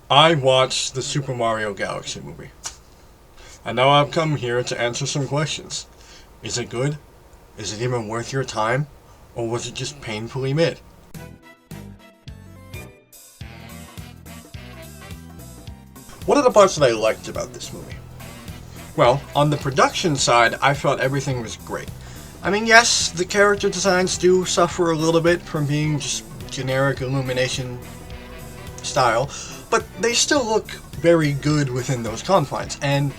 I watched the Super Mario Galaxy movie, and now I've come here to answer some questions. Is it good? Is it even worth your time? Or was it just painfully mid? What are the parts that I liked about this movie? Well, on the production side, I felt everything was great. I mean, yes, the character designs do suffer a little bit from being just generic Illumination style, but they still look very good within those confines, and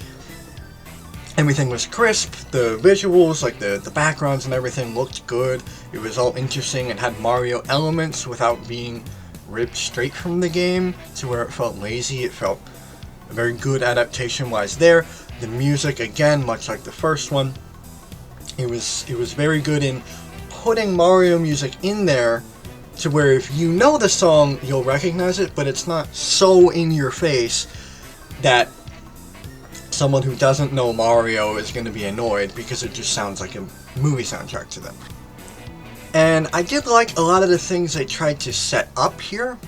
everything was crisp. The visuals, like the backgrounds and everything, looked good. It was all interesting and had Mario elements without being ripped straight from the game to where it felt lazy. It felt a very good adaptation-wise there. The music, again, much like the first one, it was very good in putting Mario music in there to where if you know the song, you'll recognize it, but it's not so in your face that someone who doesn't know Mario is going to be annoyed because it just sounds like a movie soundtrack to them. And I did like a lot of the things they tried to set up here.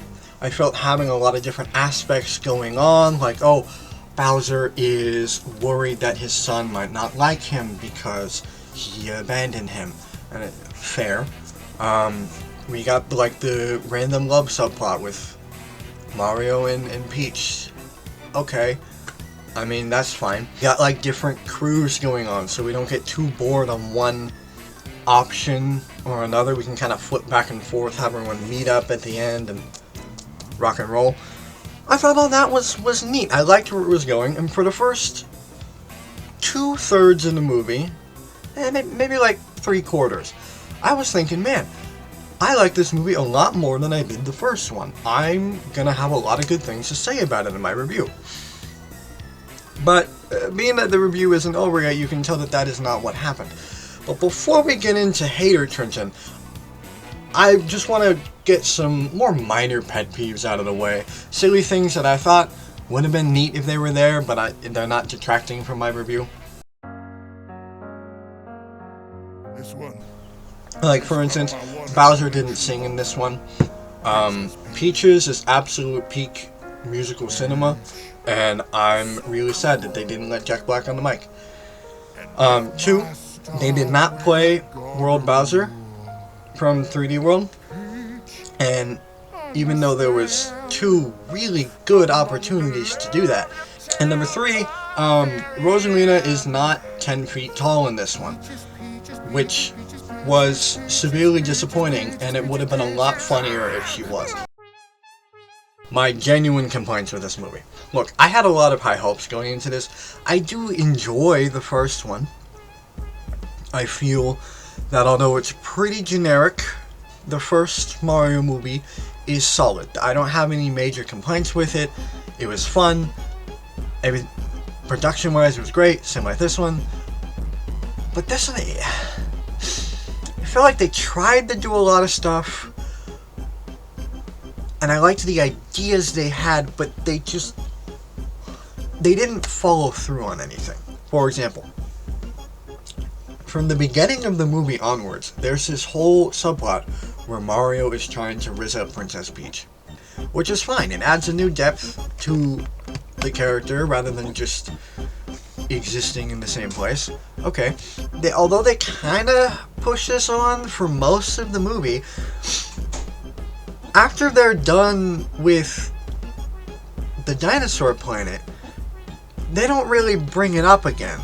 I felt having a lot of different aspects going on, like, oh, Bowser is worried that his son might not like him because he abandoned him. And fair. We got like the random love subplot with Mario and Peach. Okay. I mean, that's fine. We got like different crews going on, so we don't get too bored on one option or another. We can kind of flip back and forth, have everyone meet up at the end and rock and roll. I thought all that was neat. I liked where it was going, and for the first 2/3 of the movie, maybe like 3/4, I was thinking, man, I like this movie a lot more than I did the first one. I'm gonna have a lot of good things to say about it in my review. But being that the review isn't over yet, you can tell that that is not what happened. But before we get into hater trenching, I just want to get some more minor pet peeves out of the way. Silly things that I thought would have been neat if they were there, but they're not detracting from my review. This one. Like, for instance, Bowser didn't sing in this one. Peaches is absolute peak musical cinema, and I'm really sad that they didn't let Jack Black on the mic. 2, they did not play World Bowser from 3D World, and even though there was 2 really good opportunities to do that. And number 3, Rosalina is not 10 feet tall in this one, which was severely disappointing, and it would have been a lot funnier if she was. My genuine complaints with this movie. Look, I had a lot of high hopes going into this. I do enjoy the first one. I feel that although it's pretty generic, the first Mario movie is solid. I don't have any major complaints with it. It was fun. Production-wise, it was great. Same like this one. But this one, I feel like they tried to do a lot of stuff, and I liked the ideas they had, but they didn't follow through on anything. For example, from the beginning of the movie onwards, there's this whole subplot where Mario is trying to rizz up Princess Peach, which is fine. It adds a new depth to the character rather than just existing in the same place. Okay. Although they kind of push this on for most of the movie, after they're done with the dinosaur planet, they don't really bring it up again.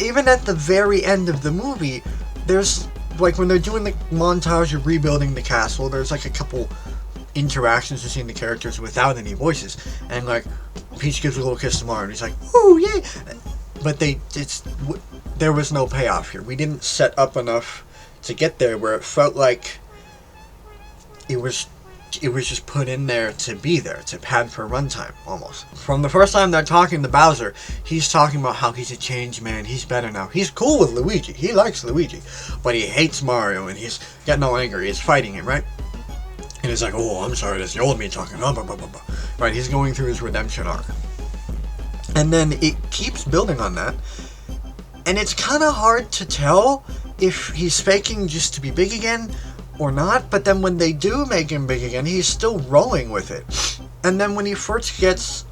Even at the very end of the movie, there's, like, when they're doing the montage of rebuilding the castle, there's, like, a couple interactions between the characters without any voices. And, like, Peach gives a little kiss to Mario, and he's like, "Ooh, yay!" But there was no payoff here. We didn't set up enough to get there where it felt like it was just put in there to be there, to pad for runtime, almost. From the first time they're talking to Bowser, he's talking about how he's a changed man, he's better now. He's cool with Luigi, he likes Luigi, but he hates Mario, and he's getting all angry, he's fighting him, right? And he's like, "Oh, I'm sorry, that's the old me talking, blah, blah, blah, blah." Right, he's going through his redemption arc. And then it keeps building on that, and it's kind of hard to tell if he's faking just to be big again, or not, but then when they do make him big again, he's still rolling with it. And then when he first gets,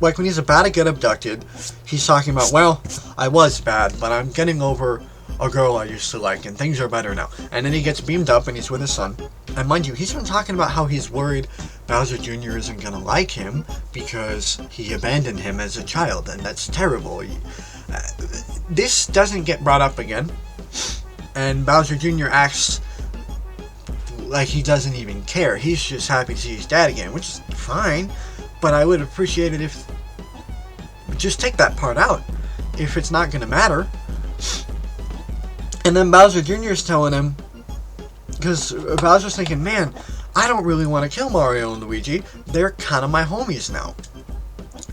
like when he's about to get abducted, he's talking about, well, I was bad, but I'm getting over a girl I used to like, and things are better now. And then he gets beamed up and he's with his son. And mind you, he's been talking about how he's worried Bowser Jr. isn't gonna like him because he abandoned him as a child, and that's terrible. This doesn't get brought up again, and Bowser Jr. acts like he doesn't even care. He's just happy to see his dad again, which is fine, but I would appreciate it if... just take that part out, if it's not gonna matter. And then Bowser Jr. is telling him, because Bowser's thinking, man, I don't really want to kill Mario and Luigi. They're kind of my homies now.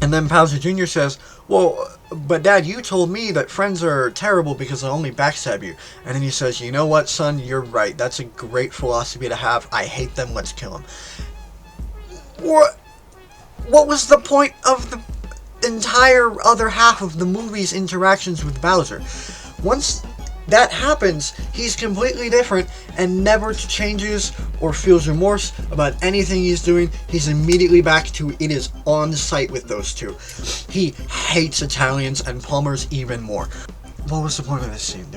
And then Bowser Jr. says, well, but Dad, you told me that friends are terrible because they only backstab you. And then he says, you know what, son, you're right. That's a great philosophy to have. I hate them, let's kill them. What was the point of the entire other half of the movie's interactions with Bowser? Once that happens, he's completely different and never changes or feels remorse about anything he's doing. He's immediately back to it is on site with those two. He hates Italians and plumbers even more. What was the point of this scene?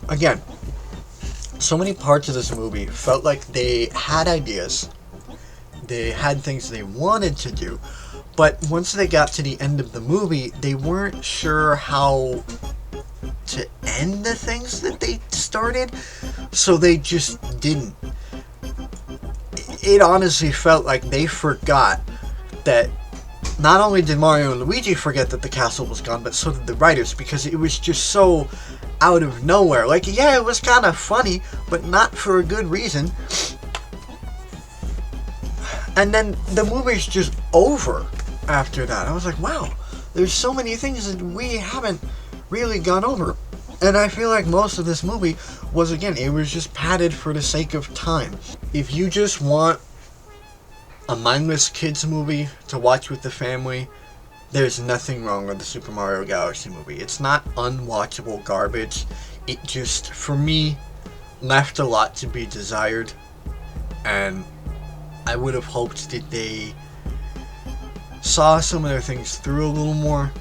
Again, so many parts of this movie felt like they had ideas. They had things they wanted to do. But once they got to the end of the movie, they weren't sure how to end the things that they started, so they just didn't. It honestly felt like they forgot that not only did Mario and Luigi forget that the castle was gone, but so did the writers, because it was just so out of nowhere. Like, yeah, it was kind of funny, but not for a good reason. And then the movie's just over after that. I was like, wow, there's so many things that we haven't really gone over. And I feel like most of this movie was, again, it was just padded for the sake of time. If you just want a mindless kids movie to watch with the family, there's nothing wrong with the Super Mario Galaxy movie. It's not unwatchable garbage. It just, for me, left a lot to be desired. And I would have hoped that they saw some of their things through a little more.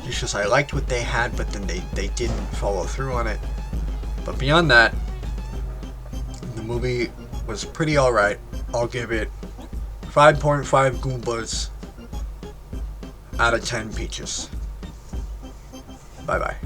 It's just I liked what they had, but then they didn't follow through on it. But beyond that, the movie was pretty alright. I'll give it 5.5 Goombas out of 10 peaches. Bye bye.